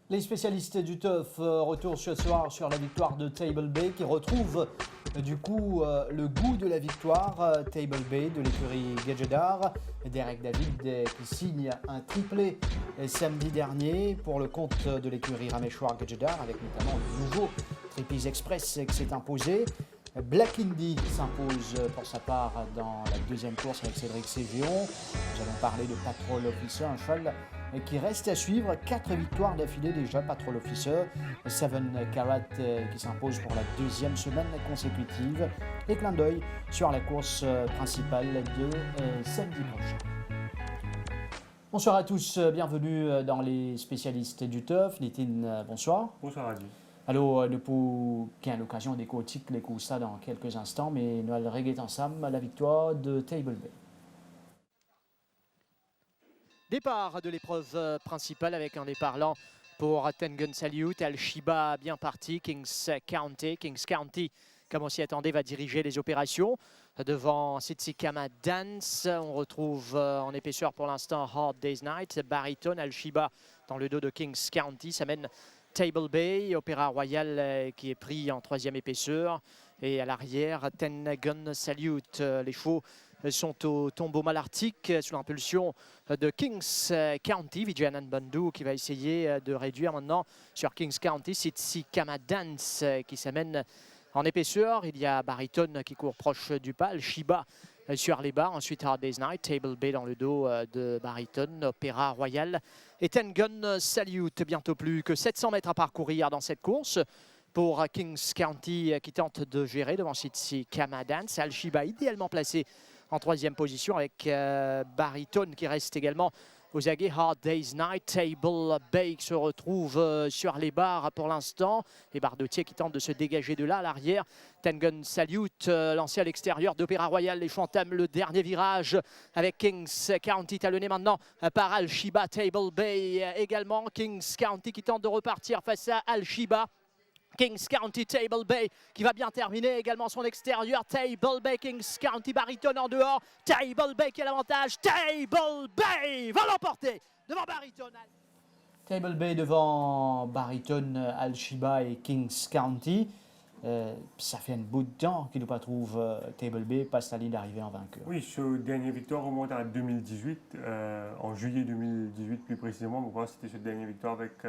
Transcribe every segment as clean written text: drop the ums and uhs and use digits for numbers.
Les spécialistes du turf retournent ce soir sur la victoire de Table Bay qui retrouve du coup le goût de la victoire. Table Bay de l'écurie Gadjedar. Derek David qui signe un triplé samedi dernier pour le compte de l'écurie Rameshwar Gadjedar avec notamment le nouveau Trippies Express qui s'est imposé. Black Indy s'impose pour sa part dans la deuxième course avec Cédric Ségion. Nous allons parler de Patrol Officer, un cheval qui reste à suivre. 4 victoires d'affilée déjà, Patrol Officer. Seven Carat qui s'impose pour la deuxième semaine consécutive. Et clin d'œil sur la course principale de samedi prochain. Bonsoir à tous, bienvenue dans les spécialistes du turf. Nitin, bonsoir. Bonsoir Adi. Alors, nous pourrons l'occasion d'écouter les coups dans quelques instants, mais nous allons regarder ensemble la victoire de Table Bay. Départ de l'épreuve principale avec un départ lent pour Tengun Salute. Al-Shiba bien parti, Kings County. Kings County, comme on s'y attendait, va diriger les opérations. Devant Sitsikama Dance, on retrouve en épaisseur pour l'instant Hard Day's Night. Baritone, Al-Shiba dans le dos de Kings County. Ça mène Table Bay, Opéra Royal qui est pris en troisième épaisseur. Et à l'arrière, Tengun Salute. Les chevaux sont au tombeau malartique sous l'impulsion de Kings County. Vijayanand Bandhu qui va essayer de réduire maintenant sur Kings County. Sitsikama Dance qui s'amène en épaisseur. Il y a Baritone qui court proche du pas. Shiba sur les barres. Ensuite Hard Day's Night. Table Bay dans le dos de Baritone. Opéra Royal. Et Tengun Salute. Bientôt plus que 700 mètres à parcourir dans cette course pour Kings County qui tente de gérer devant Sitsikama Dance. Al-Shiba idéalement placé en troisième position avec Baritone qui reste également aux aguets. Hard Day's Night, Table Bay qui se retrouve sur les barres pour l'instant. Et Bardotier qui tente de se dégager de là à l'arrière. Tengun Salute lancé à l'extérieur d'Opéra Royal. Les entament le dernier virage avec Kings County talonné maintenant par Al-Shiba. Table Bay également. Kings County qui tente de repartir face à Al-Shiba. Kings County, Table Bay qui va bien terminer également son extérieur. Table Bay, Kings County, Baritone en dehors. Table Bay qui a l'avantage. Table Bay va l'emporter devant Baritone. Table Bay devant Baritone, Al-Shiba et Kings County. Ça fait un bout de temps qu'il ne pas trouve Table Bay passe la ligne d'arrivée en vainqueur. Oui, ce dernier victoire remonte à 2018, en juillet 2018 plus précisément. Donc voilà, c'était ce dernier victoire avec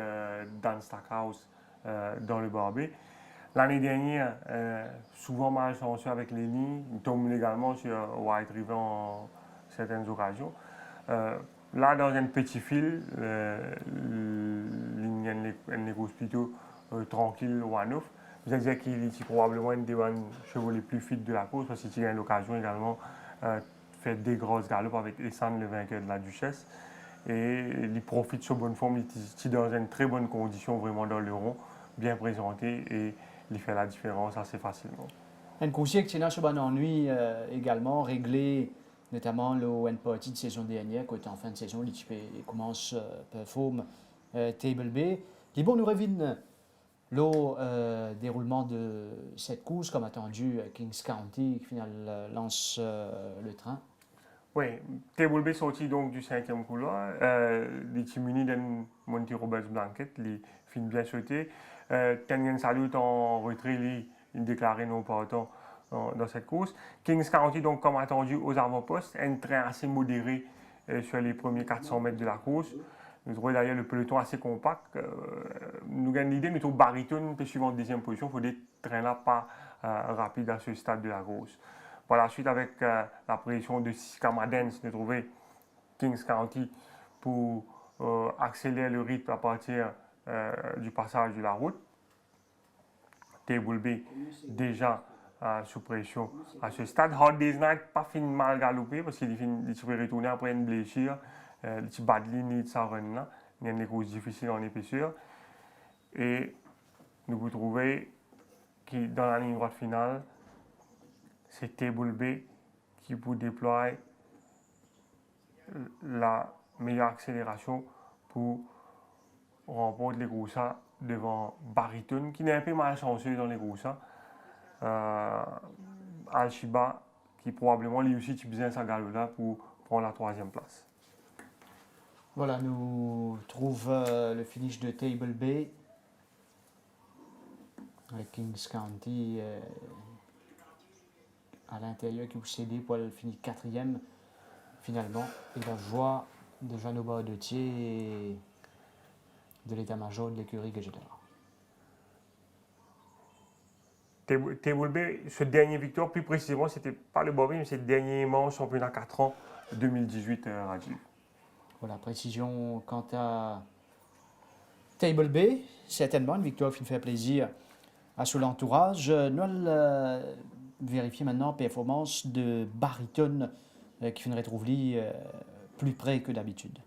Dan Stackhouse dans le Barbet. L'année dernière, souvent mal chanceux avec les lignes, il tombe également sur White River en certaines occasions. Là, dans un petit fil, ligne est plutôt tranquille, one-off. Vous allez dire qu'il est probablement un des chevaux les plus fit de la course parce qu'il a l'occasion également de faire des grosses galops avec Essane, le vainqueur de la Duchesse. Et il profite de sa bonne forme, il est dans une très bonne condition vraiment dans le rond, bien présenté et il fait la différence assez facilement. Un conseiller qui a un ennui également, réglé notamment une partie de saison dernière, quand en fin de saison, il commence à performer Table Bay. Et bon, nous revenons le déroulement de cette course, comme attendu, Kings County qui finalement lance le train. Oui, Table Bay sorti donc du cinquième couloir, il est muni d'un Monty Roberts Blanket, il finit bien sauté. Tengun Salute en retrait, il déclaré non partant dans cette course. Kings County, donc comme attendu aux avant-postes, un train assez modéré sur les premiers 400 mètres de la course. Nous trouvons d'ailleurs le peloton assez compact. Nous avons l'idée, nous trouvons Baritone peut suivre en deuxième position. Il faut des trains-là pas rapides à ce stade de la course. Par la suite, avec la pression de Sitsikama Dance, nous trouvons Kings County pour accélérer le rythme à partir du passage de la route. Table Bay déjà sous pression à ce stade. Hard Day's Night pas fini mal galopé parce qu'il peut retourner après une blessure. Il bat de ligne de sa run là. Il y a des courses difficiles en épaisseur. Et nous vous trouvez qui dans la ligne droite finale, c'est Table Bay qui vous déploie la meilleure accélération pour remporter les groussas devant Baritone, qui est un peu malchanceux dans les groussas. Al-Shiba, qui probablement lui aussi besoin sa galop là pour prendre la troisième place. Voilà, nous trouve le finish de Table Bay avec Kings County à l'intérieur qui vous cédé pour le finir quatrième finalement. Et la voix de Jean Aubin-Audetier et de l'état-major de l'écurie Gadgeder. Table Bay, ce dernier victoire, plus précisément, c'était pas le Bobby, mais c'est le dernier manche championnat 4 ans 2018 Rajiv. Voilà, précision quant à Table Bay, certainement une victoire qui nous fait plaisir à son entourage. Nous allons vérifier maintenant la performance de Bariton qui fait une retrouver plus près que d'habitude.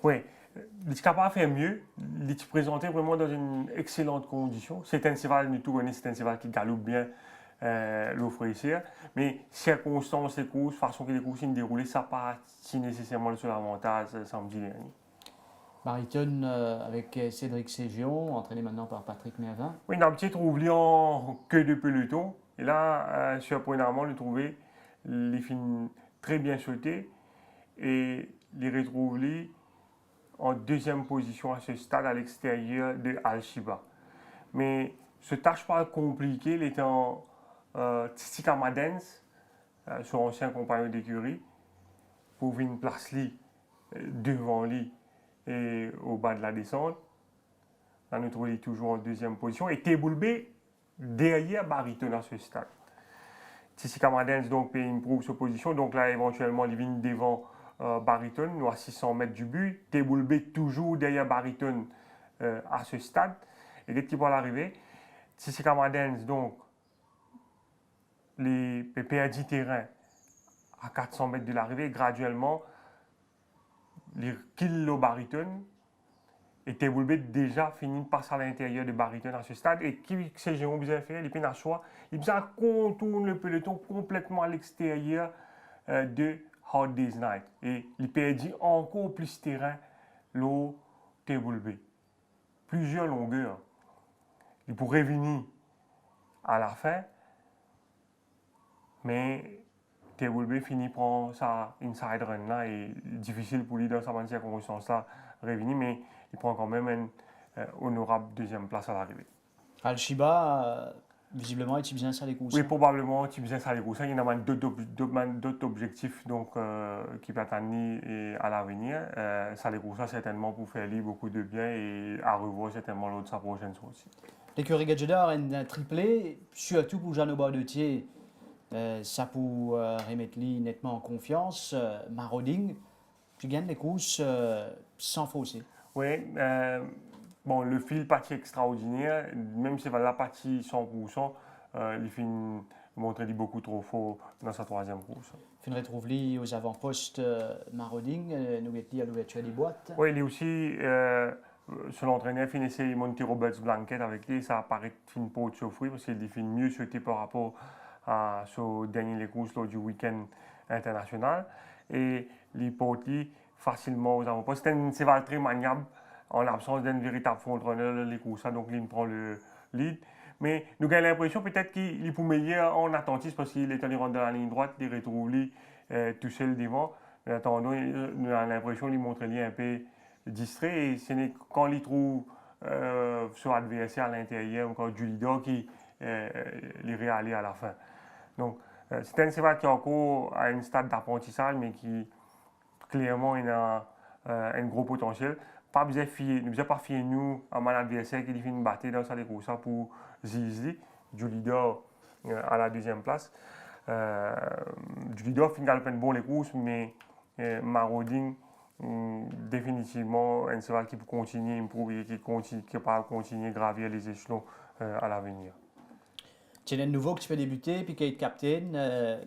Oui, il est capable de faire mieux. Il est présenté vraiment dans une excellente condition. C'est un cheval de tout, c'est un cheval qui galope bien l'offre ici. Mais circonstances des courses, façon que les courses sont déroulées, ça n'a pas si nécessairement le seul avantage samedi dernier. Bariton avec Cédric Ségion, entraîné maintenant par Patrick Mervin. Oui, il a un petit trouvé en queue de peloton. Et là, surprenamment, le trouver, les films très bien sautés et les retrouver en deuxième position à ce stade à l'extérieur de Al-Shiba. Mais ce tâche pas compliqué, il était en Tsitsika Madens, son ancien compagnon d'écurie, pour une place devant lui et au bas de la descente. Là, nous trouvons toujours en deuxième position. Et Teboulbé derrière Bariton à ce stade. Tsitsika Madens donc improve sa position. Donc là, éventuellement, il vient devant Bariton, nous à 600 mètres du but. Teboulbé toujours derrière Bariton à ce stade. Et dès qu'il va l'arrivée, Tsitsika Madens, donc, les perdit terrain à 400 mètres de l'arrivée, graduellement, les kill Bariton. Et Teboulbé déjà fini de passer à l'intérieur de Bariton à ce stade. Et qui c'est Jérôme bien fait, il a choix, il contourne le peloton complètement à l'extérieur de Hard Day's Night. Et il perdit encore plus de terrain l'eau Teboulbé. Plusieurs longueurs. Il pourrait venir à la fin, mais Teboulbé finit par sa inside run là et difficile pour lui dans sa circonstance là revenir, mais il prend quand même une honorable deuxième place à l'arrivée. Al-Shiba, visiblement, il bien ça les courses. Oui, probablement, il bien ça les courses. Il y en a d'autres objectifs donc, qui peuvent attendre à l'avenir. Ça les courses certainement pour faire lui beaucoup de bien et à revoir certainement l'autre sa prochaine sortie. L'écurie Gadgeder a un triplé, surtout pour Jean Aubin-Audetier. Ça pour remettre lui nettement en confiance. Marauding, puis gagne les courses sans fausser. Oui, bon, le fil parti extraordinaire, même si la partie 100%, il finit montrer beaucoup trop fort dans sa troisième course. Il retrouve lui aux avant-postes Marauding, nous dit à l'ouverture des boîtes. Oui, il est aussi, son entraîneur finissait Monty Roberts Blanket avec lui, ça apparaît fin pas de souffrir parce qu'il finit mieux sauté par rapport à ce dernier courses lors du week-end international. Et il porte facilement aux avant-postes. C'est un cheval très maniable en l'absence d'un véritable frontrunner les courses, donc il prend le lead. Mais nous avons l'impression peut-être qu'il est pour meilleur en attentiste parce qu'il est allé rentrer dans la ligne droite, il retrouve lui tout seul devant. Mais attendant, nous avons l'impression qu'il montre lui un peu distrait et ce n'est quand il trouve son adversaire à l'intérieur, encore du leader qui l'irait aller à la fin. Donc, c'est un cheval qui est encore à un stade d'apprentissage, mais qui clairement a un gros potentiel. Pas besoin de fier, nous pas fier nous à mon adversaire qui finit de battre dans sa course pour Zizi, du leader à la deuxième place. Du leader finit galoper bon les courses, mais Marauding définitivement un cheval qui peut continuer à improver, qui peut continuer à gravir les échelons à l'avenir. Tu as un nouveau que tu fais débuter, puis qui est captain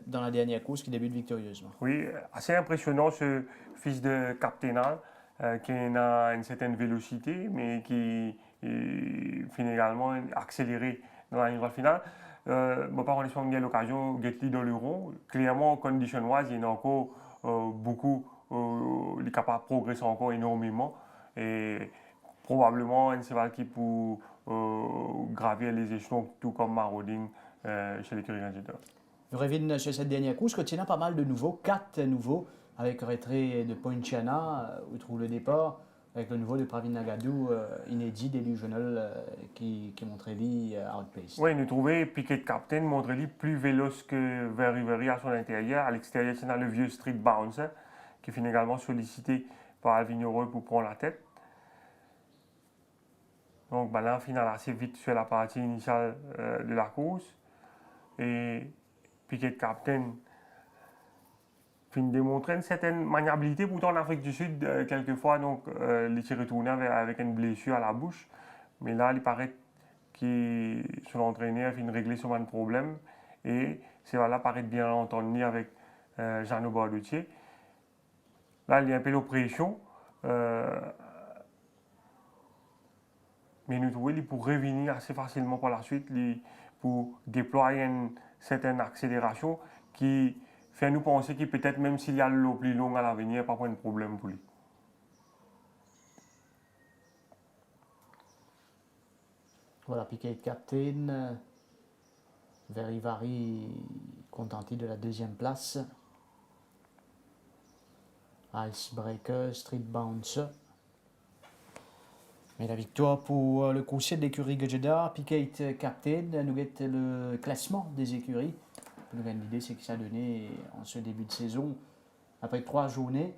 dans la dernière course qui débute victorieusement. Oui, assez impressionnant ce fils de captainal qui a une certaine vélocité, mais qui finit également accéléré dans la ligne droite finale. Bon, par contre, il y a l'occasion de gagner dans le rond. Clairement, condition-wise, il y a encore beaucoup, il est capable de progresser encore énormément. Et probablement un cheval qui peut gravir les échelons, tout comme Marauding chez l'écurie Gadgeder. Nous revenons sur cette dernière course, que tu as pas mal de nouveaux, 4 nouveaux avec retrait de Poinciana, où trouve le départ, avec le nouveau de Pravin Nagadou, inédit, delusional, qui montrait lui outpaced. Oui, nous trouvons Piquet Captain Montrelli plus véloce que Very à son intérieur. À l'extérieur, c'est dans le vieux Street Bouncer, qui finit également sollicité par Alvin pour prendre la tête. Donc là, on finit assez vite sur la partie initiale de la course. Et Piquet Captain finit de démontrer une certaine maniabilité. Pourtant, en Afrique du Sud, quelquefois, donc, il s'est retourné avec une blessure à la bouche. Mais là, il paraît que son entraîneur finit de régler ce même problème. Et c'est là, paraît bien entendu avec Jeannot Bardotier. Là, il y a un peu d'oppression. Mais nous trouvons qu'il pourrait revenir assez facilement par la suite pour déployer une certaine accélération qui fait nous penser que peut-être même s'il y a le plus long à l'avenir, pas de problème pour lui. Voilà, Piquet Captain, Very contenté de la deuxième place. Icebreaker, Street Bouncer. Mais la victoire pour le coursier de l'écurie Gajeda, Piquet Captain, nous guette le classement des écuries. L'idée, c'est que ça a donné en ce début de saison, après 3 journées,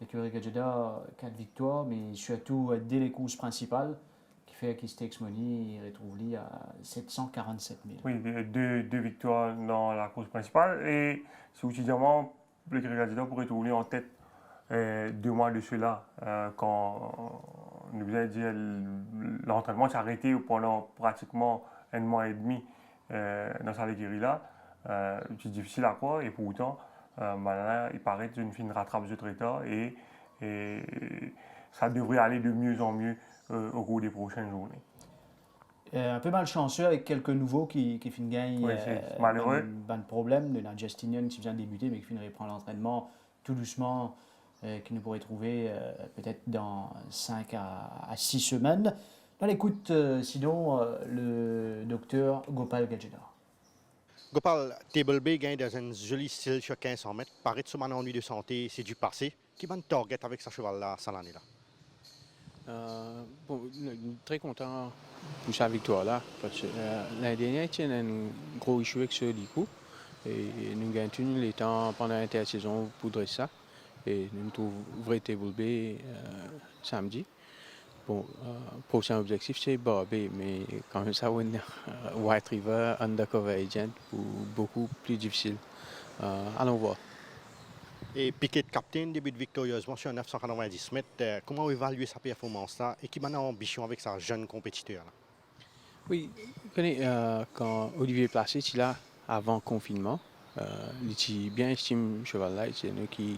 l'écurie Gajeda 4 victoires, mais surtout dès les courses principales, qui fait que Stakes Money retrouve lui à 747 000. Oui, deux victoires dans la course principale. Et c'est aussi évidemment l'écurie Gajeda pourrait trouver en tête 2 mois de cela, quand nous vous avez dit l'entraînement s'est arrêté pendant pratiquement 1 mois et demi dans cette écurie-là. C'est difficile à croire et pourtant, là, il paraît qu'une fine rattrape de traiteur et ça devrait aller de mieux en mieux au cours des prochaines journées. Un peu malchanceux avec quelques nouveaux qui finissent gagnent. Oui, c'est malheureux. Ban problème de la Justinian qui vient de débuter mais qui finit reprendre l'entraînement tout doucement. Qui nous pourrait trouver peut-être dans 5 à 6 semaines. On écoute sinon le docteur Gopal Gajeda. Gopal, Table B gagne dans un joli style sur 1500 mètres. Paraît que ce man ennui de santé, c'est du passé. Qui va target avec sa cheval-là, cette année-là? Très content pour sa victoire-là. Parce que l'année dernière, il y a un gros issue avec ce Likou. Et nous gagnons les temps pendant l'intersaison pour dresser ça. Et nous trouvons vrai Table B samedi. Bon, prochain objectif c'est Barbé, mais quand même ça, White River, Undercover Agent, beaucoup plus difficile. Allons voir. Et Piquet Captain débute victorieusement sur 990 mètres. Comment évaluer sa performance-là et qui a ambition avec sa jeune compétiteur là? Oui, quand Olivier Placé est là avant confinement, il était bien estimé cheval là, c'est nous qui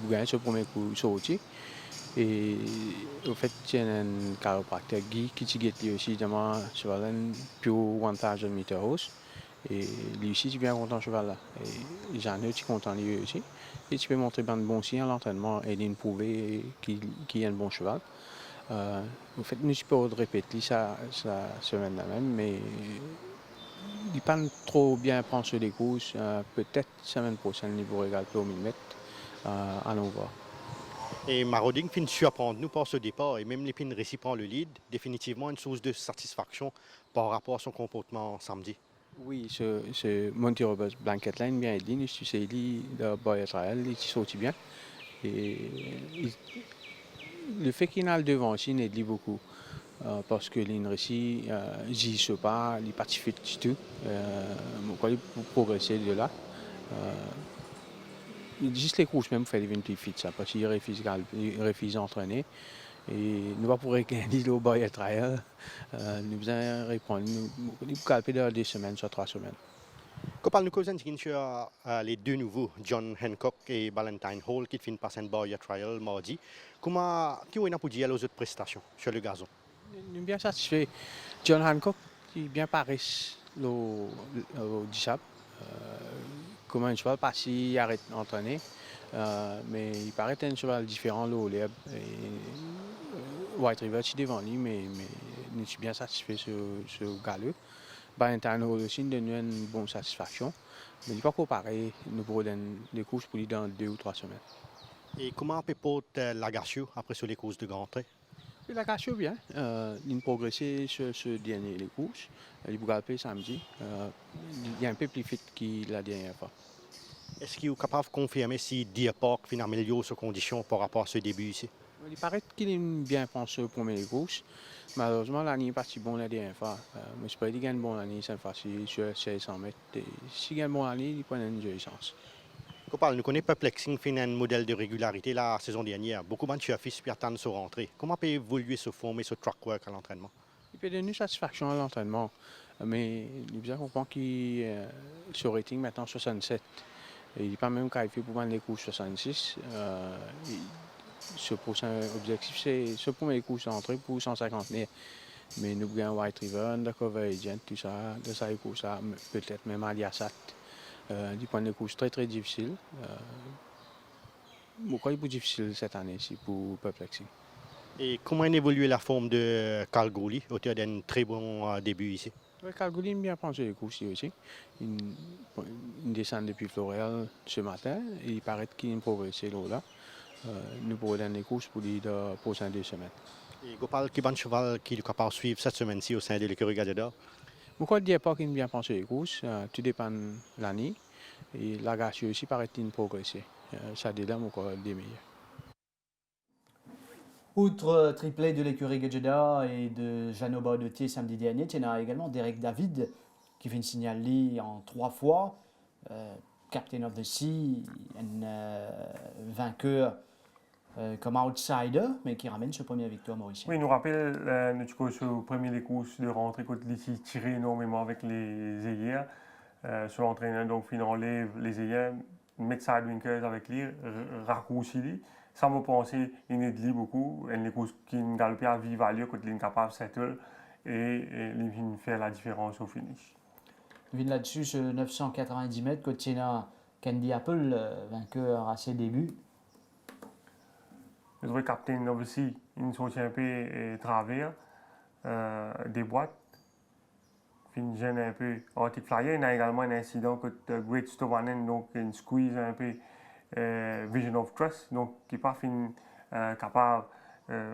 gagne ce premier coup sorti. Et au fait, il y a un chiropracteur Guy qui est aussi dans cheval là pour 1000 meter horse. Et lui aussi, je suis bien content cheval là. Et j'en ai content lui aussi. Et tu peux montrer bien de bon signe à l'entraînement et lui prouver qu'il est un bon cheval. En fait, nous ne pas répéter ça semaine-là même, mais il n'est pas trop bien prendre sur les courses. Peut-être semaine prochaine, il pourrait regarder au 1000 mètres. Allons voir. Et Maroding finit surprendre nous par ce départ et même les pins récits prend le lead. Définitivement une source de satisfaction par rapport à son comportement samedi. Oui, ce Monty Roberts Blanket Line bien aidé. Tu sais, il de Boy Israël, il sorti bien. Et le fait qu'il a le devant aussi n'aide beaucoup. Parce que l'INRECI, j'y sais pas, il n'est pas fait du tout. Il pour progresser de là. Juste les courses même, faire des petits fit ça, parce qu'il refuse d'entraîner. Et nous va pour gagner au Boy Trial. Nous allons répondre, nous calper dans 2 semaines, soit 3 semaines. Gopal, nous causons sur les 2 nouveaux, John Hancock et Valentine Hall, qui finissent par un Boy Trial mardi. Comment tu as pour dire aux autres prestations sur le gazon? Nous sommes bien satisfaits. John Hancock, qui est bien paré au Dishap. Comment un cheval pas si arrête d'entraîner, mais il paraît un cheval différent là au Leb. White River est devant lui, mais nous sommes bien satisfaits sur ce galop. Valentine Hall aussi nous donne une bonne satisfaction, mais il n'est pas comparé. Nous pourrons donner des courses pour lui dans 2 ou 3 semaines. Et comment peut Lagacio après sur les courses de Grand Trait? Il a caché bien. Il a progressé sur ce dernier les courses. Il a gagné samedi. Il est un peu plus fit que la dernière fois. Est-ce qu'il est capable de confirmer si Deer Park finit amélioré ses conditions par rapport à ce début ici? Il paraît qu'il est bien pensé pour les courses. Malheureusement, l'année n'est pas si bonne la dernière fois. Mais je pense qu'il gagne une bonne année cette fois-ci sur 600 mètres. S'il gagne une bonne année, il prend une jolie chance. Nous connaissons Perplexing fin un modèle de régularité la saison dernière. Beaucoup de chefs puis attendent sa rentrée. Comment peut évoluer se former ce track work à l'entraînement? Il peut donner satisfaction à l'entraînement. Mais il est bien comprendre qu'il sur rating maintenant 67. Et il n'est pas même qualifié pour prendre les courses 66. Ce prochain objectif, c'est ce premier course d'entrée pour 150 000. Mais nous avons White River, Undercover Agent, tout ça, de ça, peut-être même Aliasat. Il prend des courses très très difficiles. Pourquoi il est plus difficile cette année-ci pour Perplexing? Et comment évolue la forme de Carl Gouli, auteur d'un très bon début ici? Oui, Calgary aime bien prendre les courses aussi. Il descend depuis Florel ce matin et il paraît qu'il a progressé là. Nous pourrons donner des courses pour les prochaines 2 semaines. Et Gopal, quel bon cheval qui est capable de suivre cette semaine-ci au sein de l'écurie Gadeda? Pourquoi ne dire pas qu'il aime bien prendre les courses? Tout dépend de l'année. Et la Lagacio aussi paraît qu'il a progressé. Ça dédame encore des meilleurs. Outre triplé de l'écurie Gadjeda et de Jeannot Baudotier samedi dernier, il y a également Derek David qui fait une signalée en 3 fois. Captain of the Sea, un vainqueur comme outsider, mais qui ramène ce premier victoire mauricien. Oui, il nous rappelle notre premier des courses de rentrée quand il tirait énormément avec les œillères. Sur l'entraîneur, donc, il enlève les œillères, met sidewinkers avec lui, raccourcit lui. Ça me pensait, il aide beaucoup. Et les courses qui ne galopent à vive allure quand il est capable de settle et il fait la différence au finish. Il vient là-dessus ce 990 mètres, quand il y a Candy Apple, vainqueur à ses débuts. Je trouve que Captain aussi, il sortit un peu travers des boîtes. Il gêne un peu Arctic Flyer. Il y a également un incident que Great Stovanen, donc une squeeze un peu Vision of Trust, donc qui n'est pas capable de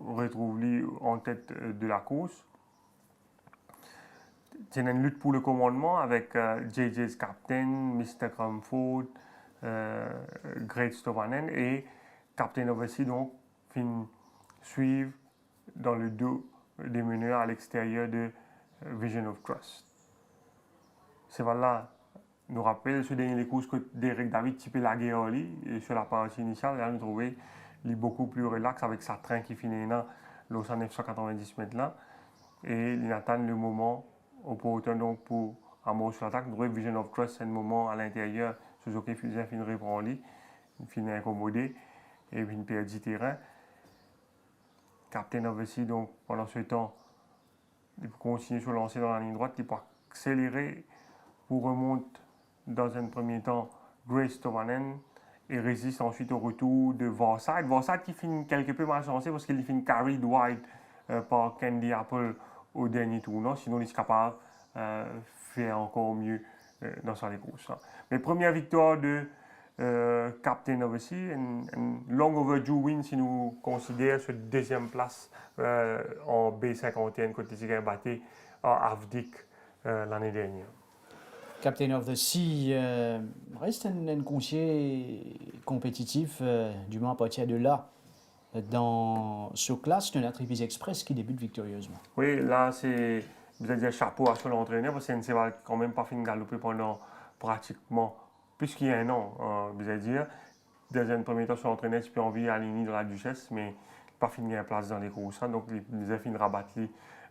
retrouver en tête de la course. C'est une lutte pour le commandement avec JJ's Captain, Mr. Crumford, Great Stovanen et Captain Oversea, donc, suivre dans le dos des meneurs à l'extérieur de Vision of Trust. C'est voilà, nous rappelle ce dernier courses que Derek David typé la guerre sur la partie initiale. Là, nous trouvons il est beaucoup plus relax avec sa train qui finit là, aux 990 mètres là. Et il attend le moment opportun donc pour amorcer sur l'attaque. Nous trouvons Vision of Trust, c'est un moment à l'intérieur. Suzuki Fusion finit reprendre lui, il finit incommodé et puis il perd du terrain. Captain Oversea, donc pendant ce temps, il peut continuer sur lancer dans la ligne droite, il peut accélérer pour remonter dans un premier temps Grace Tovanen et résiste ensuite au retour de Varside. Varside qui finit quelque peu mal chancé parce qu'il finit carried wide par Candy Apple au dernier tournant, sinon il est capable de faire encore mieux dans sa course. Mais première victoire de Captain Oversea, une long overdue win si nous considérons cette deuxième place en B51 côté il a battu à Avdic l'année dernière. Captain of the Sea reste un conseiller compétitif, du moins à partir de là, dans ce classe de la Tripis Express qui débute victorieusement. Oui, là, c'est, vous allez dire chapeau à son entraîneur parce que c'est quand même pas fini de galoper pendant pratiquement plus qu'il y a un an, vous allez dire. Dans un premier temps, son entraîneur, il peut envie d'aligner dans la Duchesse, mais pas fini à place dans les courses. Donc, il a fini de rabattre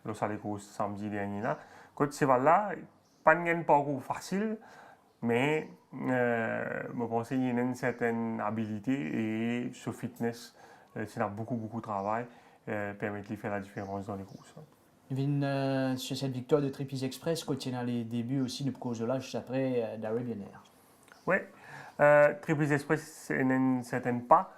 dans les courses samedi dernier. Là. Quand c'est là, pas un parcours facile, mais je pense qu'il y a une certaine habilité et ce fitness, c'est beaucoup de travail, permet de faire la différence dans les courses. Il vient sur cette victoire de Tripis Express, quand il y a les débuts aussi de Prozola juste après d'Arabian Air. Oui, Tripis Express, c'est un certain pas.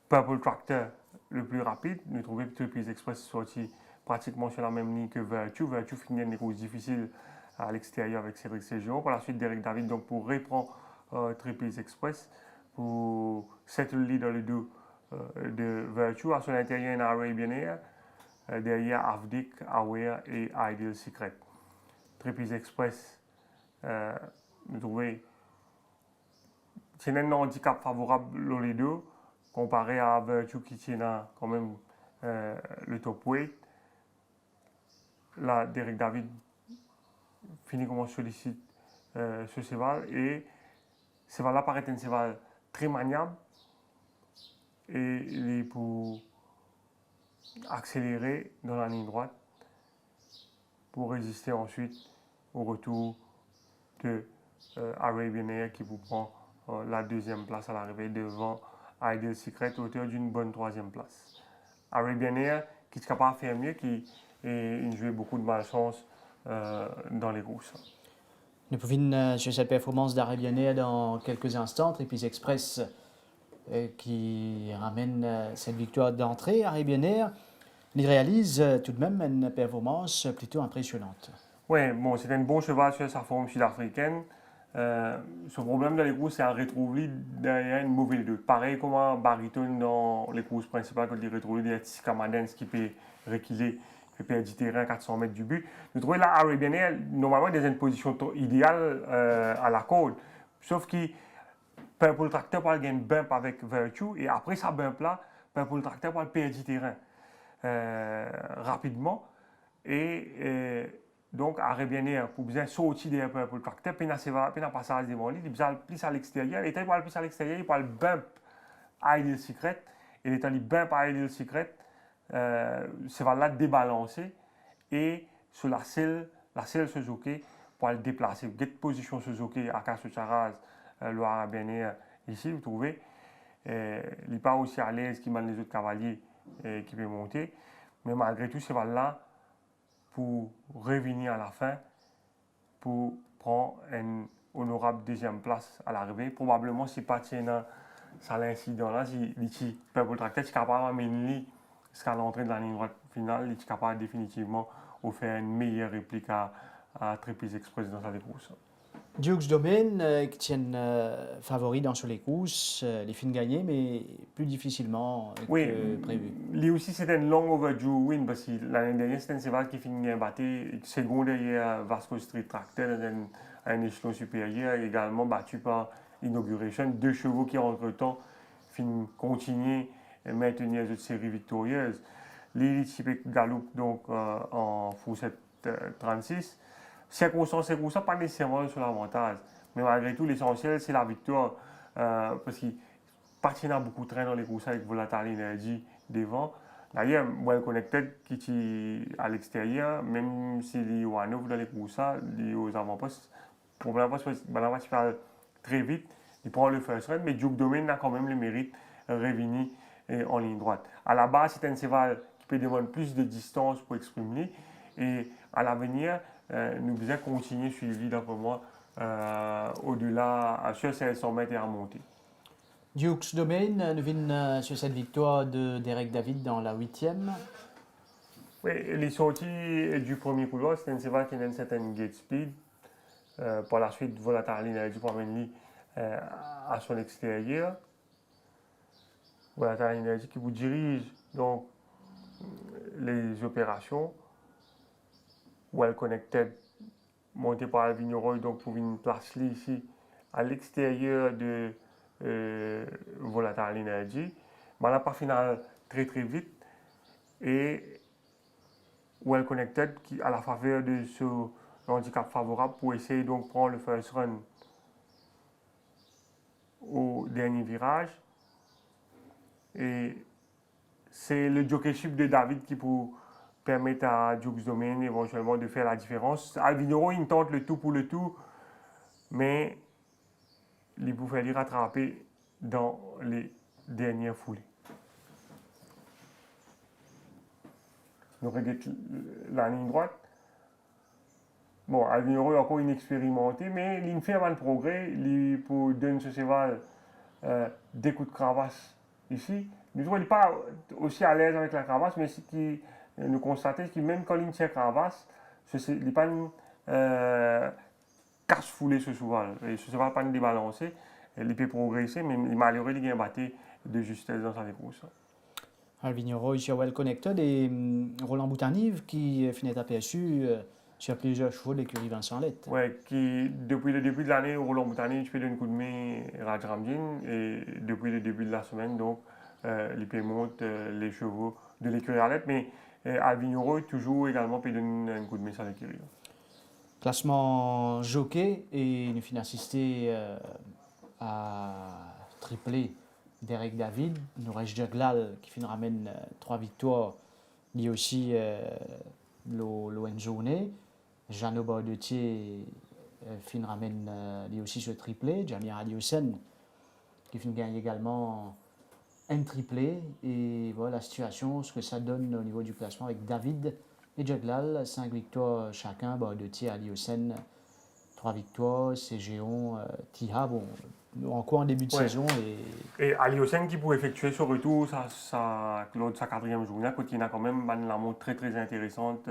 Purple Tractor, le plus rapide. Nous trouvons que Tripis Express sorti pratiquement sur la même ligne que Virtue. Virtue finit des courses difficiles à l'extérieur avec Cédric Séjour. Par la suite, Derek David donc, pour reprendre Tripis Express pour settle lead dans le dos de Virtue. À son intérieur, il y a Arabian Air, derrière Avdik, Aware et Ideal Secret. Trapeze Express, nous trouvons c'est un handicap favorable dans les deux, comparé à Virtue qui tient quand même le top weight. Là, Derek David finit comme on sollicite ce cheval et ce cheval-là paraît un cheval très maniable et il est pour accélérer dans la ligne droite pour résister ensuite au retour de Arabian Air qui vous prend la deuxième place à l'arrivée devant Ideal Secret, auteur d'une bonne troisième place. Arabian Air qui est capable de faire mieux, qui joue beaucoup de malchance dans les courses. Nous pouvons sur cette performance d'Arabian Air dans quelques instants. Trapeze Express qui ramène cette victoire d'entrée. Arabian Air, il réalise tout de même une performance plutôt impressionnante. Oui, bon, c'est un bon cheval sur sa forme sud-africaine. Son problème dans les courses, c'est un retrouver derrière une mauvaise lutte. Pareil comme un baryton dans les courses principales, quand il retrouve des petits camadens qui peut reculer, qui peut perdre du terrain à 400 mètres du but. Nous trouvons là Arabian Air, normalement, dans une position idéale à la corde. Sauf que Purple Tractor peut gagner un bump avec Virtue et après sa bump là, Purple Tractor peut perdre du terrain rapidement. Donc, Arabian Air, pour bien sortir des Purple Tractor, puis il a un passage devant lui, il peut plus à l'extérieur. Et quand il va plus à l'extérieur, il peut bump Ideal Secret. Et quand il bump Ideal Secret, ça va là débalancer. Et sur la selle Suzuki, pour le déplacer. Cette position Suzuki à Casse-Charaz, le Arabian Air, ici, vous trouvez. Il n'est pas aussi à l'aise qu'il mène les autres cavaliers qui peuvent monter. Mais malgré tout, ça va là pour revenir à la fin, pour prendre une honorable deuxième place à l'arrivée. Probablement, si pas tiennant ça l'incident-là, si Purple Tractor est capable d'amener jusqu'à l'entrée de la ligne droite finale, il est capable définitivement de faire une meilleure réplique à Trapeze Express dans sa course. Dukes Domain qui tiennent favori dans sur les courses, les fins gagnés, mais plus difficilement que prévu. Lui aussi, c'est un long overdue win parce que l'année dernière, c'était un cheval qui finit battu second derrière Vasco Street Tractor à un échelon supérieur, également battu par Inauguration. Deux chevaux qui, entre-temps, continuent à maintenir les autres séries victorieuses. Lily Chipek Gallup, donc en fourchette 36. Circonstance, pas nécessairement sur l'avantage. Mais malgré tout, l'essentiel, c'est la victoire. Parce qu'il partient beaucoup de train dans les courses avec Volatile Energy devant. D'ailleurs, Well Connected qui est à l'extérieur, même s'il est au Hanover dans les courses, il est aux avant-postes. Pour la va très vite, il prend le first run, mais Duke Domain a quand même le mérite de revenir en ligne droite. À la base, c'est un cheval qui peut demander plus de distance pour exprimer. Et à l'avenir, nous devons continuer suivi d'après moi au-delà, sur 500 mètres et à monter. Dukes Domain, nous venons sur cette victoire de Derek David dans la 8e. Oui, les sorties du premier couloir, c'est un cheval qui a une certaine gate speed. Par la suite, Volatile Energy pour amener à son extérieur. Volatile Energy qui vous dirige donc les opérations. Well Connected, monté par Alvin Roy, donc pour une place ici à l'extérieur de Volatile Energy. Mais la part finale très vite et Well Connected qui à la faveur de ce handicap favorable pour essayer donc de prendre le first run au dernier virage. Et c'est le jockeyship de David qui peut permettre à Dukes Domain éventuellement de faire la différence. Alvinoro, il tente le tout pour le tout, mais il peut faire rattraper dans les dernières foulées. Donc, regarde la ligne droite. Bon, Alvinoro est encore inexpérimenté, mais il fait un progrès. Il peut donner ce cheval des coups de cravache ici. Il n'est pas aussi à l'aise avec la cravache, mais ce qui nous constatons que même quand il tient cravache, il n'est pas casse-foulé ce cheval. Et ce cheval n'est pas débalancé. il peut progresser, mais il malheureux, il a battu de justesse dans sa course. Alvin Roy sur Well Connected et Roland Boutanive qui finit aperçu sur plusieurs chevaux de l'écurie Vincent Lett. Ouais, qui, depuis le début de l'année, Roland Boutanive, je fais un coup de main Raj Ramdin, et depuis le début de la semaine, donc, il peut monter les chevaux de l'écurie Arlette, mais Alvin Roy toujours également peut donner un coup de main sur l'écurie. Classement jockey et nous finissons assisté à triplé d'Eric David. Nous reste Jaglal qui finit ramène 3 victoires. Il y a aussi l'Oenjourné. Jeannot Baudetier finit ramène lui aussi ce triplé. Jamir Aliosen qui finit gagne également un triplé. Et voilà la situation, ce que ça donne au niveau du classement avec David et Jaglal. 5 victoires chacun. Baudetier, Aliosen, 3 victoires. Cégéon, Tiha. Bon, encore en début de saison. Et Aliosen qui pour effectuer ce retour lors de sa 4e journée, quand il a quand même une montre très très intéressante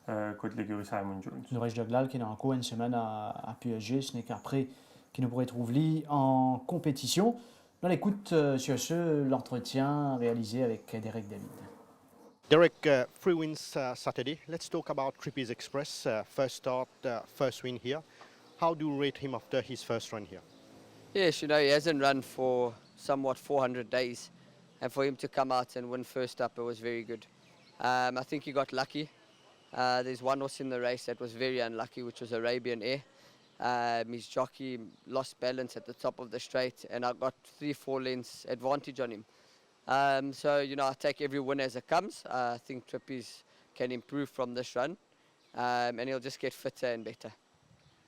contre l'écurie Simon Jones. Nous reste Jaglal qui est encore une semaine à PSG, ce n'est qu'après qu'il nous pourrait trouver en compétition. On écoute sur ce l'entretien réalisé avec Derek David. Derek, 3 wins Saturday. Let's talk about Trippies Express. First start, first win here. How do you rate him after his first run here? Yes, you know, he hasn't run for somewhat 400 days. And for him to come out and win first up, it was very good. I think he got lucky. There's one horse in the race that was very unlucky, which was Arabian Air. His jockey lost balance at the top of the straight, and I got 3-4 lengths advantage on him. So, you know, I take every win as it comes. I think Trippies can improve from this run, and he'll just get fitter and better.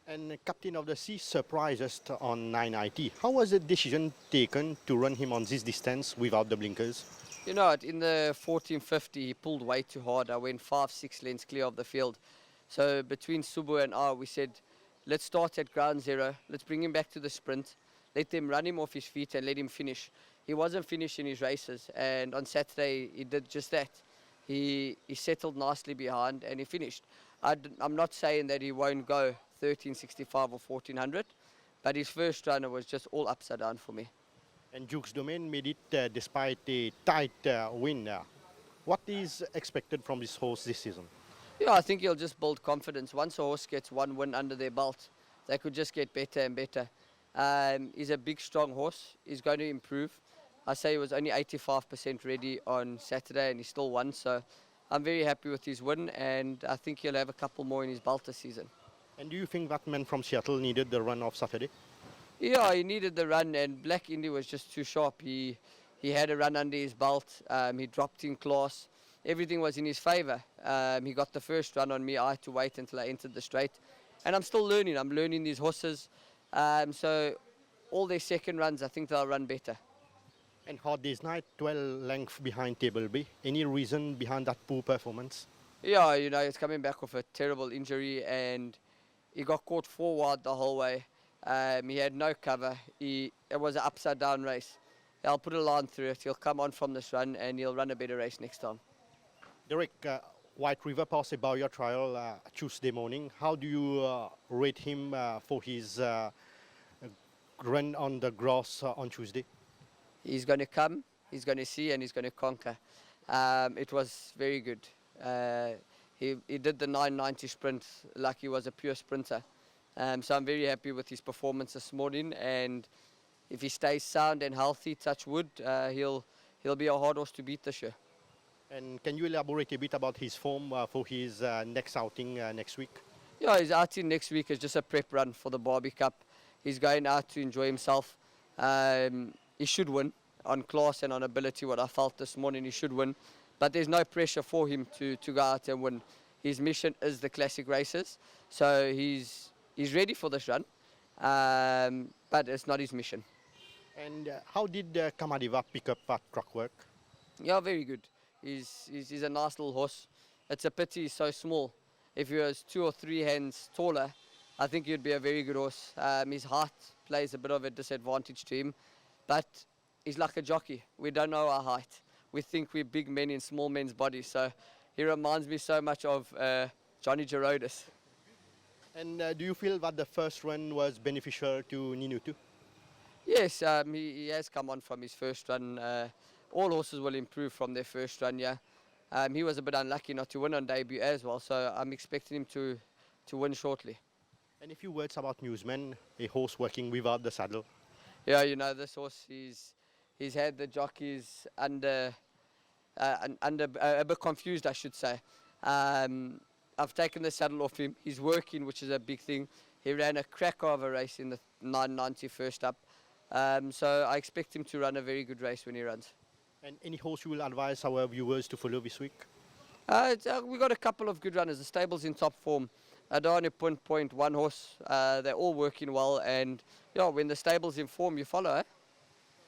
And Captain of the Sea surprised us on 9IT. How was the decision taken to run him on this distance without the blinkers? You know, in the 1450, he pulled way too hard. I went 5-6 lengths clear of the field. So between Subu and I, we said, let's start at ground zero. Let's bring him back to the sprint. Let them run him off his feet and let him finish. He wasn't finishing his races, and on Saturday he did just that. He settled nicely behind and he finished. I'm not saying that he won't go 1365 or 1400, but his first runner was just all upside down for me. And Duke's Domain made it despite a tight win. What is expected from this horse this season? Yeah, I think he'll just build confidence. Once a horse gets one win under their belt, they could just get better and better. He's a big, strong horse. He's going to improve. I say he was only 85% ready on Saturday and he still won. So I'm very happy with his win, and I think he'll have a couple more in his belt this season. And do you think that man from Seattle needed the run of Saturday? Yeah, he needed the run, and Black Indy was just too sharp. He had a run under his belt. He dropped in class. Everything was in his favour. He got the first run on me. I had to wait until I entered the straight. And I'm still learning. I'm learning these horses. So all their second runs, I think they'll run better. And Hard Day's Night, 12 lengths behind Table B. Any reason behind that poor performance? Yeah, you know, he's coming back off a terrible injury, and he got caught forward the whole way. He had no cover. It was an upside down race. I'll put a line through it. He'll come on from this run and he'll run a better race next time. Derek, White River passed a Bowyer trial Tuesday morning. How do you rate him for his run on the grass on Tuesday? He's going to come, he's going to see, and he's going to conquer. It was very good. He did the 990 sprint like he was a pure sprinter. So I'm very happy with his performance this morning, and if he stays sound and healthy, touch wood, he'll be a hard horse to beat this year. And can you elaborate a bit about his form for his next outing next week? Yeah, his outing next week is just a prep run for the Barbie Cup. He's going out to enjoy himself. He should win on class and on ability. What I felt this morning, he should win. But there's no pressure for him to go out and win. His mission is the classic races. So he's ready for this run, but it's not his mission. And how did Kamadiva pick up that track work? Yeah, very good. He's a nice little horse. It's a pity he's so small. If he was 2 or 3 hands taller, I think he'd be a very good horse. His height plays a bit of a disadvantage to him, but he's like a jockey. We don't know our height. We think we're big men in small men's bodies. So he reminds me so much of Johnny Gerodis. And do you feel that the first run was beneficial to Ninutu? Yes, he has come on from his first run. All horses will improve from their first run, yeah. He was a bit unlucky not to win on debut as well, so I'm expecting him to win shortly. And a few words about Newsman, a horse working without the saddle. Yeah, you know, this horse, he's had the jockeys under a bit confused, I should say. I've taken the saddle off him. He's working, which is a big thing. He ran a cracker of a race in the 990 first up. So I expect him to run a very good race when he runs. And any horse you will advise our viewers to follow this week? We got a couple of good runners. The stable's in top form. Adani Point, one horse. They're all working well, and yeah, when the stable's in form, you follow. Eh?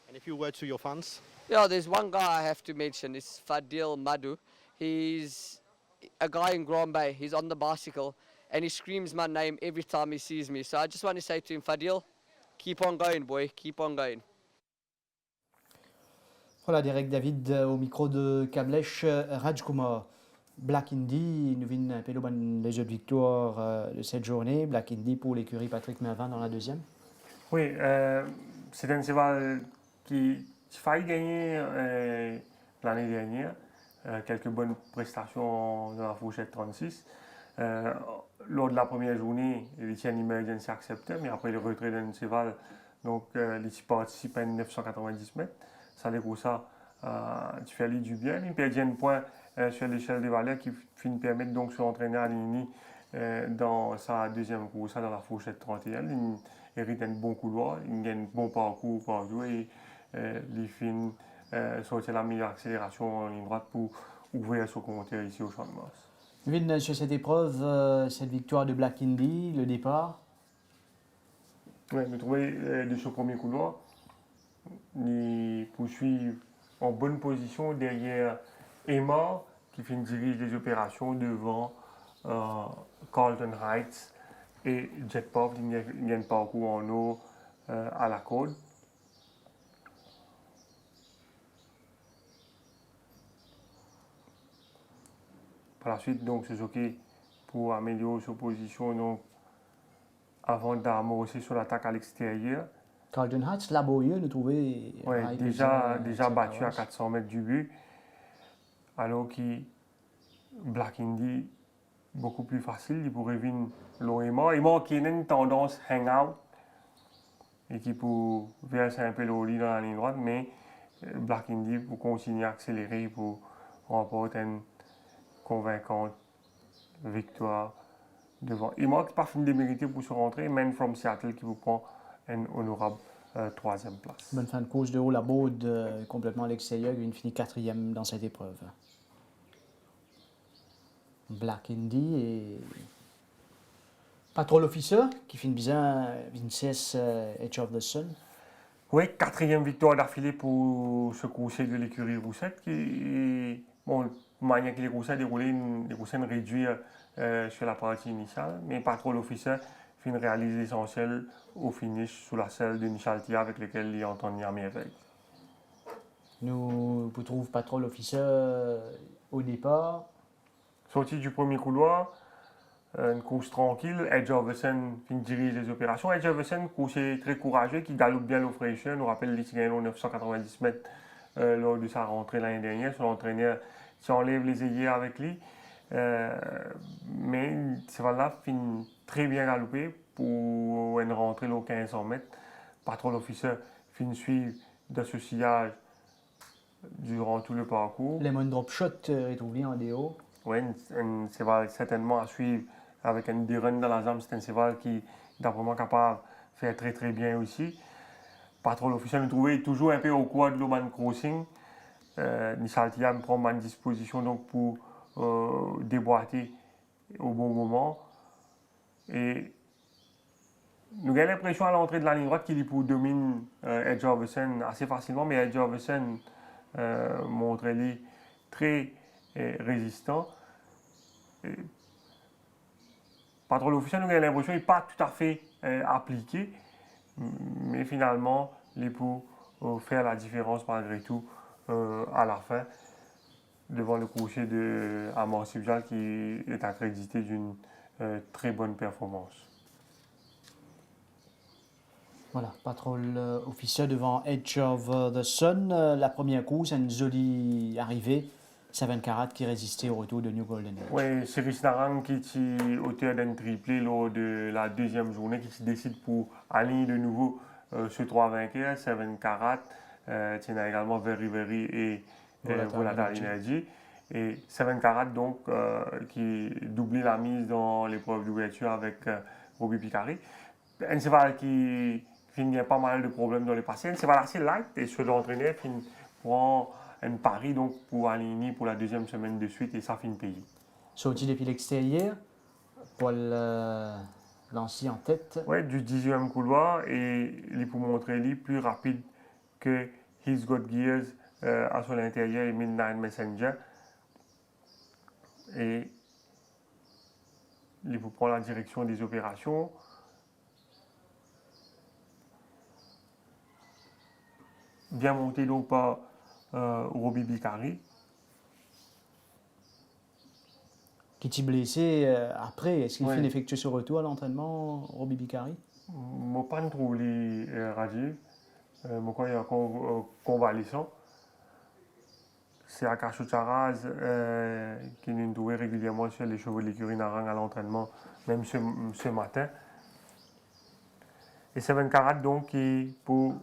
And a few words to your fans? Yeah, there's one guy I have to mention. It's Fadil Madu. He's a guy in Grand Bay. He's on the bicycle, and he screams my name every time he sees me. So I just want to say to him, Fadil, keep on going, boy. Keep on going. Voilà, Derek David au micro de Kamlesh Rajkumar. Black Indy, nous vient un peu les autres victoires de cette journée. Black Indy pour l'écurie Patrick Mervin dans la deuxième. Oui, c'est un cheval qui a failli gagner l'année dernière. Quelques bonnes prestations dans la fourchette 36. Lors de la première journée, les tiens emergency acceptaient, mais après le retrait d'un cheval, donc les participe à 990 mètres. Ça découle ça, tu fais aller du bien. Il perd un point sur l'échelle des valeurs qui finit permettre donc sur l'entraîneur Aligny dans sa deuxième course dans la fourchette 31. Il hérite un bon couloir, il gagne un bon parcours par jour et il finit sortir la meilleure accélération en ligne droite pour ouvrir son compteur ici au Champ de Mars. Vin, sur cette épreuve, cette victoire de Black Indy, le départ. Oui, je trouvais de ce premier couloir, il poursuit en bonne position derrière Emma qui dirige les opérations devant Carlton Heights et Jet Pop qui gagne parcours en eau à la côte. Par la suite, donc, Suzuki pour améliorer sa position donc, avant d'amorcer sur l'attaque à l'extérieur. Carlton Heights, laborieux, nous trouvait. Ouais, déjà battu à 400 mètres du but. Alors que Black Indy, beaucoup plus facile, il pourrait venir l'OEMA. Emma qui a une tendance hang-out et qui peut verser un peu le lit dans la ligne droite, mais Black Indy pour continuer à accélérer pour remporter une convaincante victoire devant. Emma qui n'a pas fini de mériter pour se rentrer, Man from Seattle qui vous prend une honorable troisième place. Bonne fin de course de haut la Baude, complètement à l'extérieur, il finit quatrième dans cette épreuve. Black Indy et Patrol Officer qui finit bien Vinces Edge of the Sun. Oui, quatrième victoire d'affilée pour ce conseil de l'écurie Roussette qui, bon, manière que les Roussets déroulaient, les Roussets réduire sur la partie initiale, mais Patrol Officer finit réaliser l'essentiel au finish sous la selle de Michal Tia avec lequel il entend à merveille. Nous trouvons Patrol Officer au départ. Sorti du premier couloir, une course tranquille, Edge of the Sun dirige les opérations. Edge of the Sun, course très courageux, qui galope bien l'offre. On nous rappelle les Tigano 990 mètres lors de sa rentrée l'année dernière. Son entraîneur qui enlève les œillères avec lui. Mais ce cheval-là finit très bien galopé pour une rentrée aux 1500 mètres. Patrol Officer finit suivre de ce sillage durant tout le parcours. Lemon Drop Shot est oublié en déo. Oui, un cheval certainement à suivre avec un run dans la jambe. C'est un cheval qui est vraiment capable de faire très très bien aussi. Patrol Officer nous trouvait toujours un peu au coin de l'Oman Crossing. Michal Tia me prend ma disposition donc pour déboîter au bon moment. Et nous avons l'impression à l'entrée de la ligne droite qu'il pour domine Edge of the Sun assez facilement, mais Edge of the Sun montre lui très résistant. Patrol Officer, nous avons l'impression qu'il n'est pas tout à fait appliqué, mais finalement, il peut faire la différence malgré tout à la fin devant le coursier de Amor Subjal qui est accrédité d'une très bonne performance. Voilà, patrol officiel devant Edge of the Sun. La première course, une jolie arrivée. 7 Carat qui résistait au retour de New Golden Age. Oui, Cyrus Narang qui est auteur d'un triplé lors de la deuxième journée, qui se décide pour aligner de nouveau ce 3 vainqueurs, 7 Carat, Tina également Very Very et Volatile Energy. Et 7 Carat donc qui doublait la mise dans l'épreuve d'ouverture avec Robbie Picari. Un cheval qui finit pas mal de problèmes dans les passés. Un cheval assez light et sur l'entraîneur prend un pari donc pour aligner pour la deuxième semaine de suite et ça finit payé. Sorti depuis l'extérieur, Paul Lancy en tête. Oui, du 10e couloir et il pour montrer lui plus rapide que He's Got Gears à son intérieur et Midnight Messenger. Et il pour prendre la direction des opérations. Bien monté donc par Robbie Picari. Qui est blessé après. Est-ce qu'il Ouais. fait effectuer ce retour à l'entraînement, Robbie Picari? Je ne pas trop les Rajiv. Je crois qu'il est convalescent. C'est Akash Charaz qui nous trouve régulièrement sur les chevaux de l'écurie Narang à l'entraînement, même ce matin. Et 7 Carat donc qui pour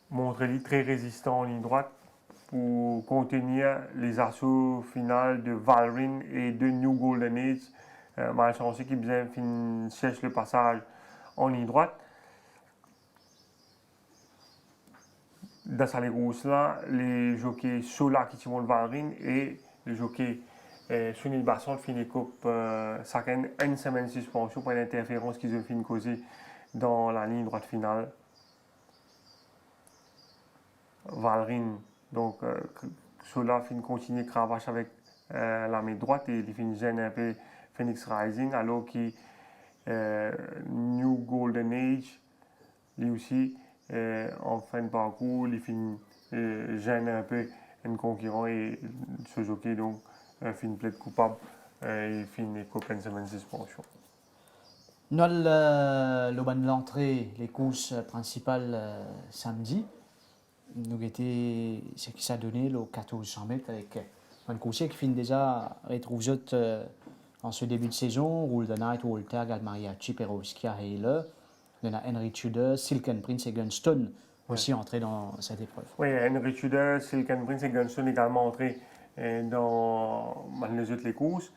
montrer lui très résistant en ligne droite pour contenir les assauts finales de Valrin et de New Golden Age. Malchanceux qui cherche le passage en ligne droite. Dans cette course-là, les jockeys Sola qui sont le Valrin et le jockey Sunil Basson finit coupe chacun une semaine de suspension pour une interférence qu'ils ont fini causer dans la ligne droite finale. Valrin, donc Sola finit continuer cravache avec la main droite et il finit gêne un peu Phoenix Rising alors que New Golden Age lui aussi en fin de parcours il finit gêne un peu un concurrent et ce jockey donc finit plaide coupable et finit coupe une semaine de suspension. Nous avons l'entrée, les courses principales samedi. Nous étions ce qui s'est donné le 1400 mètres avec un coursier qui finit déjà retrouvé en ce début de saison. Roule the Night, Walter, Galmariachi, Perovsky, Heiler. Il y a Henry Tudor, Silken Prince et Gunstone aussi entrés dans cette épreuve. Oui, Henry Tudor, Silken Prince et Gunstone également entrés dans les autres courses.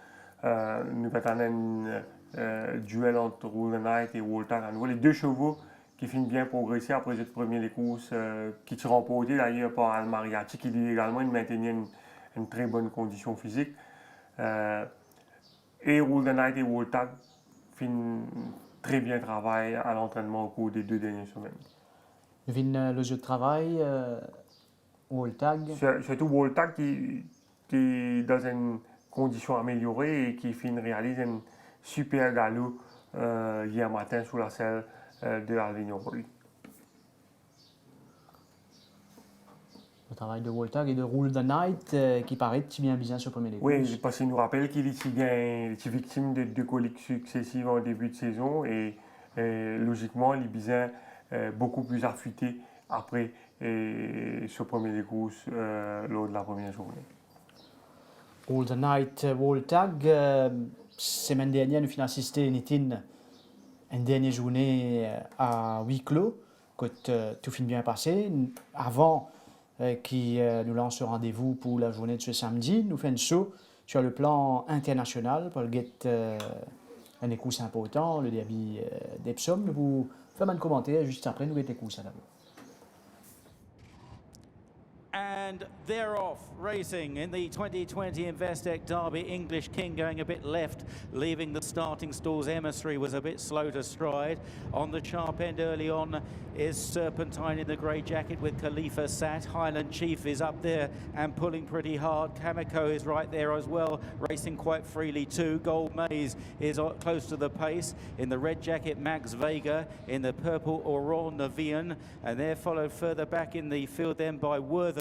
Nous avons un duel entre Roule the Night et Walter à nouveau. Les deux chevaux qui finissent bien progresser après les premières courses, qui sont remportées d'ailleurs par Almariachi, qui dit également maintenir une très bonne condition physique. Et Roule the Night et Walter finissent très bien travail à l'entraînement au cours des 2 dernières semaines. Nous avons le jeu de travail, Waltag. Surtout Walter qui est dans une condition améliorée et qui réalise un super galop hier matin sous la selle de Alvin Roy. Le travail de Waltag et de Rule the Night qui paraît bien sur le premier Oui, courses. parce qu'il nous rappelle qu'il est victime de 2 coliques successives en début de saison et logiquement, il est bien beaucoup plus affûté après ce premier courses lors de la première journée. Rule the Night, Waltag, semaine dernière, nous avons assisté à une dernière journée à huis clos, quand tout finit bien passé. Avant qui nous lance le rendez-vous pour la journée de ce samedi, nous faisons un saut sur le plan international pour le get un écoute important, le derby d'Epsom. Nous vous faisons un commentaire juste après, nous get écoute ça d'abord. And they're off racing in the 2020 Investec Derby. English King going a bit left, leaving the starting stalls. Emissary was a bit slow to stride. On the sharp end early on is Serpentine in the grey jacket with Khalifa Sat. Highland Chief is up there and pulling pretty hard. Kamiko is right there as well, racing quite freely too. Gold Maze is close to the pace. In the red jacket, Max Vega. In the purple, Aurore Navian. And they're followed further back in the field then by Worthily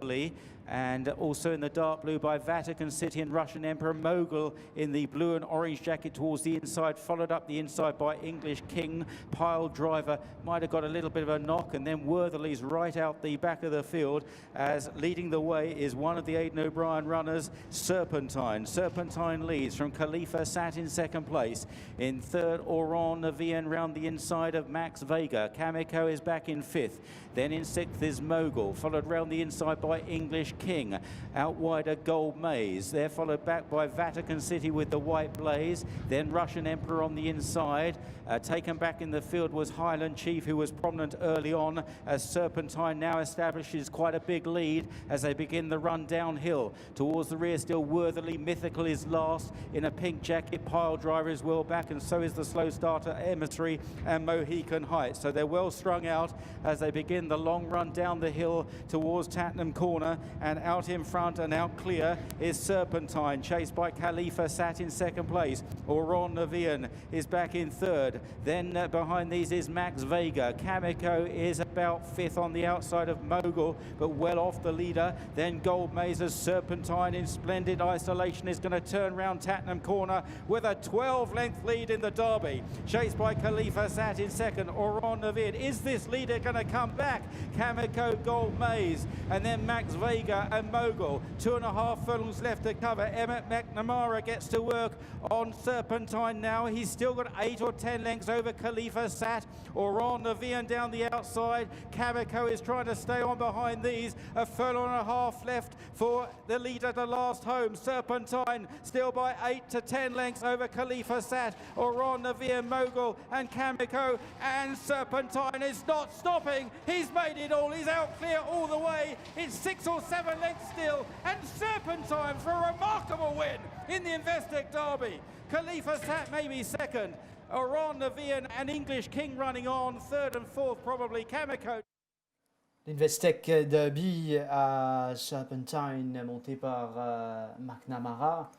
And also in the dark blue by Vatican City and Russian Emperor Mogul in the blue and orange jacket towards the inside, followed up the inside by English King. Pile Driver might have got a little bit of a knock, and then Wortherly's right out the back of the field, as leading the way is one of the Aidan O'Brien runners, Serpentine. Serpentine leads from Khalifa Sat in second place. In third, Oran Navian round the inside of Max Vega. Kamiko is back in fifth. Then in sixth is Mogul, followed round the inside by English King. Out wider, Gold Maze. They're followed back by Vatican City with the White Blaze. Then Russian Emperor on the inside. Taken back in the field was Highland Chief, who was prominent early on, as Serpentine now establishes quite a big lead as they begin the run downhill. Towards the rear still Wortherly. Mythical is last in a pink jacket. Pile Driver is well back, and so is the slow starter Emissary and Mohican Heights. So they're well strung out as they begin the long run down the hill towards Tattenham Corner, and out in front and out clear is Serpentine, chased by Khalifa Sat in second place. Oran Navian is back in third. Then behind these is Max Vega. Kamiko is about fifth on the outside of Mogul, but well off the leader. Then Gold Maze as Serpentine in splendid isolation is going to turn round Tattenham Corner with a 12-length lead in the Derby, chased by Khalifa Sat in second. Oran Navian, is this leader going to come back? Kamiko, Gold Maze, and then Max Vega and Mogul. 2.5 furlongs left to cover. Emmett McNamara gets to work on Serpentine now. He's still got 8 or 10 lengths over Khalifa Sat. Oran Navian down the outside. Kamiko is trying to stay on behind these. 1.5 furlongs left for the leader to last home. Serpentine still by 8 to 10 lengths over Khalifa Sat. Oran Navian, Mogul and Kamiko, and Serpentine is not stopping. He's made it all. He's out clear all the way. It's 6 or 7 lengths still, and Serpentine for a remarkable win in the Investec Derby. Khalifa Sat maybe second. Oran Navian and English King running on. Third and fourth probably Kamiko. L'Investec Derby à Serpentine, monté par McNamara,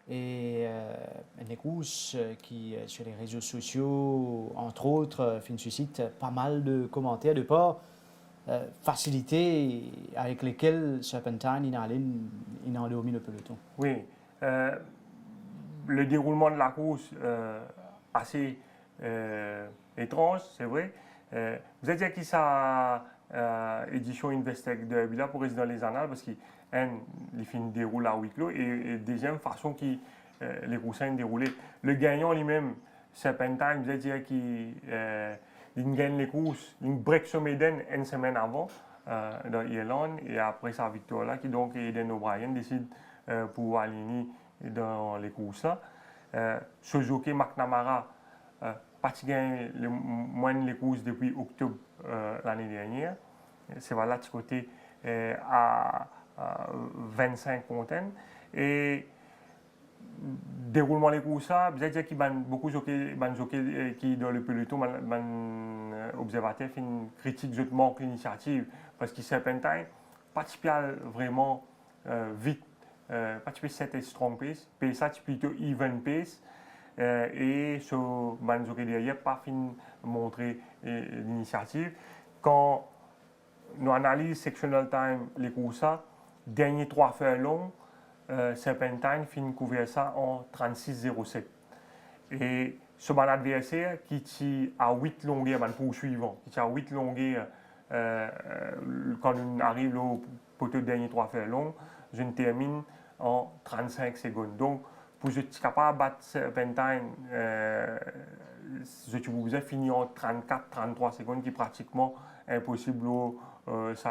et une course qui, sur les réseaux sociaux, entre autres, suscite pas mal de commentaires de pas facilité avec lesquels Serpentine il a endormi le peloton. Oui, le déroulement de la course assez étrange, c'est vrai. Vous avez dit qui ça édition Investec Derby là pour rester dans les annales, parce qu'il films déroulent à huis clos, et deuxième façon qui les coussins déroulés. Le gagnant lui-même, Serpentine, vous avez dit qu'il gagne les courses, il break sur Maiden une semaine avant dans Irlande, et après sa victoire là, qui donc Aidan O'Brien décide pour aligner dans les courses là. Ce jockey McNamara pas gagné moins les courses depuis octobre l'année dernière. C'est voilà de ce côté à 25 containers. Et déroulement des courses, vous avez dit qu'il y a beaucoup de jockeys qui dans le peloton, observateurs, font une critique de manque d'initiative, parce que Serpentine, pas vraiment vite, pas set strong pace, ça plutôt even pace. Et ce jockey derrière pas fin montrer l'initiative. Quand nous analysons sectional time les courses, dernier 3 furlongs, Serpentine finit couvrir ça en 36,07. Et ce bon adversaire qui est à 8 longueurs, poursuivant, qui est à 8 longueurs quand on arrive au poteau dernier 3 furlongs, je termine en 35 secondes. Donc, pour être capable de battre Serpentine, je vous finir en 34-33 secondes, qui est pratiquement impossible au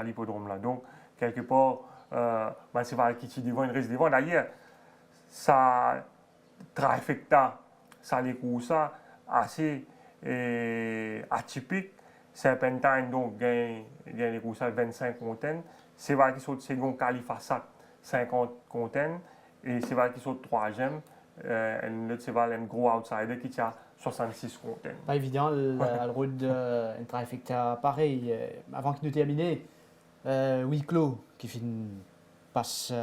l'hippodrome là. Donc, quelque part, c'est pas qui devant, il reste devant. D'ailleurs, ça trifecta, ça les courses assez atypique. Serpentine donc gagne les courses à 25 containers. C'est vrai qu'ils sont second, Khalifa Sat 50 containers. Et c'est vrai qu'ils sont troisième. C'est vrai un gros outsider qui tient 66 containers. Pas évident, le route d'un trifecta pareil. Avant que nous terminions, huis clos qui passe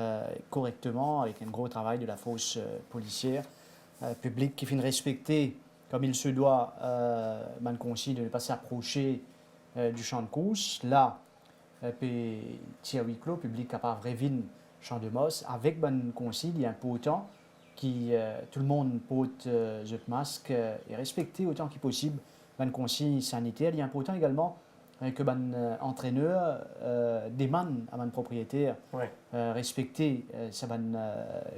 correctement avec un gros travail de la force policière, public qui finit respecter comme il se doit, man consigne de ne pas s'approcher du champ de course. Là, puis Thierry Clos, public capable de revin champ de mosse, avec ben conseil, il y a un peu autant qui tout le monde porte le masque et respecter autant que possible ben conseil sanitaire. Il y a un peu autant également que ben entraîneur demande à ben propriétaire Ouais. respecter ces ben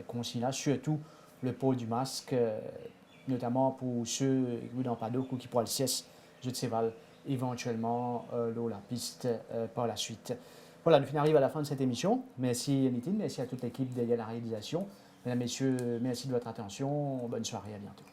consignes-là, surtout le port du masque, notamment pour ceux qui dans paddock ou qui pourraient le cesse de cheval éventuellement l'eau la piste par la suite. Voilà, nous arrivons à la fin de cette émission. Merci Nitin, merci à toute l'équipe derrière la réalisation. Mesdames, Messieurs, merci de votre attention. Bonne soirée, à bientôt.